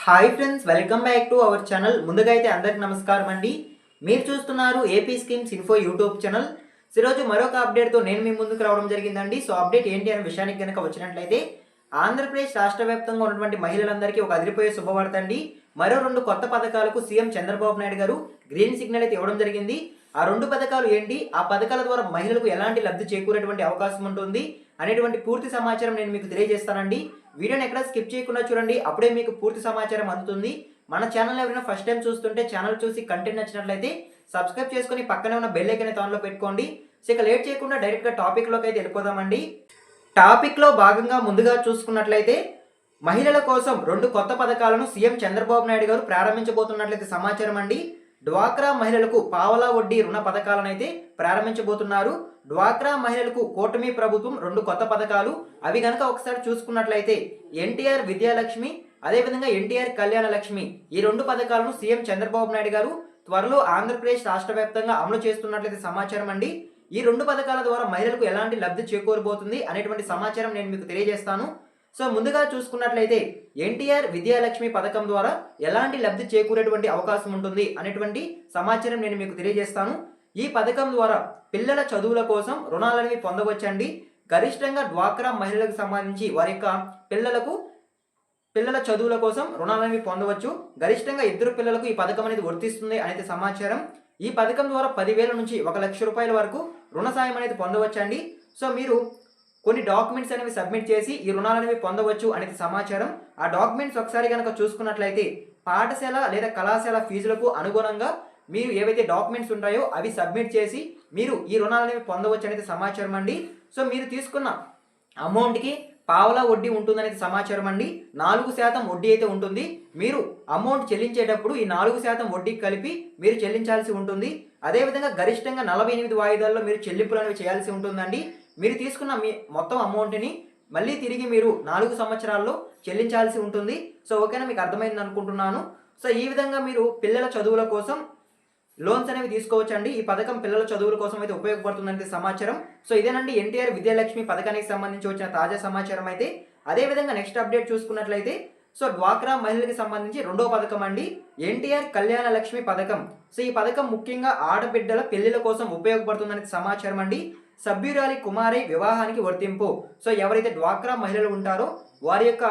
Hi friends, welcome back to our channel. ముందుగా అయితే అందరికి నమస్కారం అండి. మీరు చూస్తున్నారు AP schemes info YouTube channel. ఈరోజు మరొక అప్డేట్తో నేను మీ ముందుకు రావడం జరిగిందండి. సో అప్డేట్ ఏంటి అనే విషయానికి కనుక వచ్చినట్లయితే, ఆంధ్రప్రదేశ్ రాష్ట్ర వ్యాప్తంగా ఉన్నటువంటి మహిళలందరికీ ఒక అదిరిపోయే శుభవార్త అండి. మరో 2 కొత్త పథకాలకు సీఎం చంద్రబాబు నాయుడు గారు గ్రీన్ సిగ్నల్ అయితే ఇవ్వడం జరిగింది. ఆ 2 పథకాలు ఏంటి, ఆ పథకాల ద్వారా మహిళలకు ఎలాంటి లబ్ధి చేకూరేటువంటి అవకాశం ఉంటుంది అనేటువంటి పూర్తి సమాచారం నేను మీకు తెలియజేస్తానండి. వీడియోని ఎక్కడ స్కిప్ చేయకుండా చూడండి, అప్పుడే మీకు పూర్తి సమాచారం అందుతుంది. మన ఛానల్ ఎవరైనా ఫస్ట్ టైం చూస్తుంటే ఛానల్ చూసి కంటెంట్ నచ్చినట్లయితే సబ్స్క్రైబ్ చేసుకొని పక్కనే ఉన్న బెల్ ఐకాన్ అయితే ఆన్లో పెట్టుకోండి. సో ఇక లేట్ చేయకుండా డైరెక్ట్గా టాపిక్లోకి అయితే వెళ్ళిపోదామండి. టాపిక్లో భాగంగా ముందుగా చూసుకున్నట్లయితే, మహిళల కోసం 2 కొత్త పథకాలను సీఎం చంద్రబాబు నాయుడు గారు ప్రారంభించబోతున్నట్లయితే సమాచారం అండి. డ్వాక్రా మహిళలకు పావలా వడ్డీ రుణ పథకాలను అయితే ప్రారంభించబోతున్నారు. డ్వాక్రా మహిళలకు కూటమి ప్రభుత్వం 2 కొత్త పథకాలు, అవి కనుక ఒకసారి చూసుకున్నట్లయితే ఎన్టీఆర్ విద్యాలక్ష్మి, అదేవిధంగా ఎన్టీఆర్ కళ్యాణ లక్ష్మి, ఈ 2 పథకాలను సీఎం చంద్రబాబు నాయుడు గారు త్వరలో ఆంధ్రప్రదేశ్ రాష్ట్ర వ్యాప్తంగా అమలు చేస్తున్నట్లయితే సమాచారం అండి. ఈ 2 పథకాల ద్వారా మహిళలకు ఎలాంటి లబ్ధి చేకూరబోతుంది అనేటువంటి సమాచారం నేను మీకు తెలియజేస్తాను. సో ముందుగా చూసుకున్నట్లయితే ఎన్టీఆర్ విద్యాలక్ష్మి పథకం ద్వారా ఎలాంటి లబ్ధి చేకూరేటువంటి అవకాశం ఉంటుంది అనేటువంటి సమాచారం నేను మీకు తెలియజేస్తాను. ఈ పథకం ద్వారా పిల్లల చదువుల కోసం రుణాలనేవి పొందవచ్చండి. గరిష్టంగా డ్వాక్రా మహిళలకు సంబంధించి వారి యొక్క పిల్లల చదువుల కోసం రుణాలనేవి పొందవచ్చు. గరిష్టంగా 2 పిల్లలకు ఈ పథకం అనేది వర్తిస్తుంది అనేది సమాచారం. ఈ పథకం ద్వారా 10,000 నుంచి 1 లక్ష రూపాయల వరకు రుణ సాయం అనేది పొందవచ్చండి. సో మీరు కొన్ని డాక్యుమెంట్స్ అనేవి సబ్మిట్ చేసి ఈ రుణాలు అనేవి పొందవచ్చు అనేది సమాచారం. ఆ డాక్యుమెంట్స్ ఒకసారి కనుక చూసుకున్నట్లయితే, పాఠశాల లేదా కళాశాల ఫీజులకు అనుగుణంగా మీరు ఏవైతే డాక్యుమెంట్స్ ఉంటాయో అవి సబ్మిట్ చేసి మీరు ఈ రుణాలు అనేవి పొందవచ్చు అనేది సమాచారం అండి. సో మీరు తీసుకున్న అమౌంట్కి పావలా వడ్డీ ఉంటుందనేది సమాచారం అండి. 4% వడ్డీ అయితే ఉంటుంది. మీరు అమౌంట్ చెల్లించేటప్పుడు ఈ 4% వడ్డీకి కలిపి మీరు చెల్లించాల్సి ఉంటుంది. అదేవిధంగా గరిష్టంగా 48 వాయిదాల్లో మీరు చెల్లింపులు అనేవి చేయాల్సి ఉంటుందండి. మీరు తీసుకున్న మీ మొత్తం అమౌంట్ని మళ్ళీ తిరిగి మీరు 4 సంవత్సరాల్లో చెల్లించాల్సి ఉంటుంది. సో ఓకేనా, మీకు అర్థమైంది అనుకుంటున్నాను. సో ఈ విధంగా మీరు పిల్లల చదువుల కోసం లోన్స్ అనేవి తీసుకోవచ్చండి. ఈ పథకం పిల్లల చదువుల కోసం అయితే ఉపయోగపడుతుందంటే సమాచారం. సో ఇదేనండి ఎన్టీఆర్ విద్యాలక్ష్మి పథకానికి సంబంధించి వచ్చిన తాజా సమాచారం అయితే. అదేవిధంగా నెక్స్ట్ అప్డేట్ చూసుకున్నట్లయితే, సో డ్వాక్రా మహిళలకు సంబంధించి 2వ పథకం అండి, ఎన్టీఆర్ కళ్యాణ లక్ష్మి పథకం. సో ఈ పథకం ముఖ్యంగా ఆడబిడ్డల పెళ్లిల కోసం ఉపయోగపడుతుందనేది సమాచారం అండి. సభ్యురాలి కుమారి వివాహానికి వర్తింపు. సో ఎవరైతే డ్వాక్రా మహిళలు ఉంటారో వారి యొక్క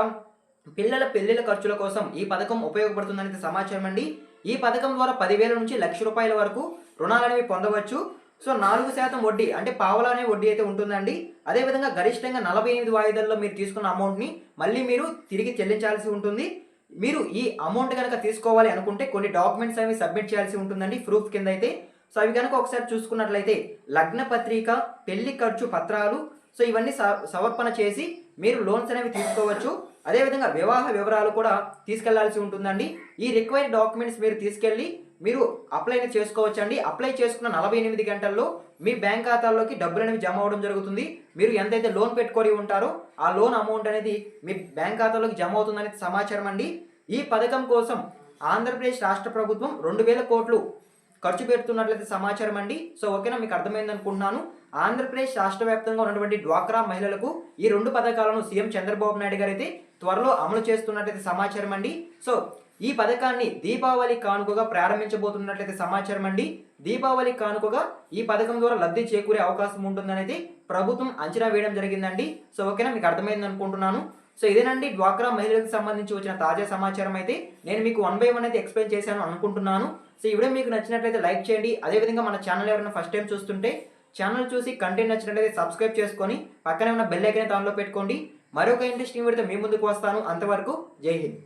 పిల్లల పెళ్లిల ఖర్చుల కోసం ఈ పథకం ఉపయోగపడుతుందనేది సమాచారం అండి. ఈ పథకం ద్వారా 10,000 నుంచి 1 లక్ష రూపాయల వరకు రుణాలు అనేవి పొందవచ్చు. సో 4% వడ్డీ అంటే పావలా అనే వడ్డీ అయితే ఉంటుందండి. అదేవిధంగా గరిష్టంగా 48 వాయిదాల్లో మీరు తీసుకున్న అమౌంట్ని మళ్ళీ మీరు తిరిగి చెల్లించాల్సి ఉంటుంది. మీరు ఈ అమౌంట్ కనుక తీసుకోవాలి అనుకుంటే కొన్ని డాక్యుమెంట్స్ అనేవి సబ్మిట్ చేయాల్సి ఉంటుందండి ప్రూఫ్ కింద అయితే. సో అవి కనుక ఒకసారి చూసుకున్నట్లయితే లగ్న పత్రిక, పెళ్లి ఖర్చు పత్రాలు, సో ఇవన్నీ సమర్పణ చేసి మీరు లోన్స్ అనేవి తీసుకోవచ్చు. అదేవిధంగా వివాహ వివరాలు కూడా తీసుకెళ్లాల్సి ఉంటుందండి. ఈ రిక్వైర్డ్ డాక్యుమెంట్స్ మీరు తీసుకెళ్ళి మీరు అప్లై చేసుకోవచ్చు అండి. అప్లై చేసుకున్న 48 గంటల్లో మీ బ్యాంక్ ఖాతాల్లోకి డబ్బులు అనేవి జమ అవ్వడం జరుగుతుంది. మీరు ఎంతైతే లోన్ పెట్టుకొని ఉంటారో ఆ లోన్ అమౌంట్ అనేది మీ బ్యాంక్ ఖాతాలోకి జమ అవుతుందనేది సమాచారం అండి. ఈ పథకం కోసం ఆంధ్రప్రదేశ్ రాష్ట్ర ప్రభుత్వం 2,000 కోట్లు ఖర్చు పెడుతున్నట్లయితే సమాచారం అండి. సో ఓకేనా, మీకు అర్థమైంది అనుకుంటున్నాను. ఆంధ్రప్రదేశ్ రాష్ట్ర వ్యాప్తంగా ఉన్నటువంటి డ్వాక్రా మహిళలకు ఈ 2 పథకాలను సీఎం చంద్రబాబు నాయుడు గారు అయితే త్వరలో అమలు చేస్తున్నట్లయితే సమాచారం అండి. సో ఈ పథకాన్ని దీపావళి కానుకగా ప్రారంభించబోతున్నట్లయితే సమాచారం అండి. దీపావళి కానుకగా ఈ పథకం ద్వారా లబ్ధి చేకూరే అవకాశం ఉంటుందనేది ప్రభుత్వం అంచనా వేయడం జరిగిందండి. సో ఓకేనా, మీకు అర్థమైంది అనుకుంటున్నాను. సో ఇదేనండి డ్వాక్రా మహిళలకు సంబంధించి వచ్చిన తాజా సమాచారం అయితే. నేను మీకు 1 by 1 అయితే ఎక్స్ప్లెయిన్ చేశాను అనుకుంటున్నాను. సో ఈ వీడియో మీకు నచ్చినట్లయితే లైక్ చేయండి. అదేవిధంగా మన ఛానల్ ఎవరైనా ఫస్ట్ టైం చూస్తుంటే ఛానల్ చూసి కంటెంట్ నచ్చినట్లయితే సబ్స్క్రైబ్ చేసుకొని పక్కనే ఉన్న బెల్ ఐకాన్ ఆన్లో పెట్టుకోండి. మరొక ఇంట్రెస్టింగ్ వీడియోతో మీ ముందుకు వస్తాను. అంతవరకు జై హింద్.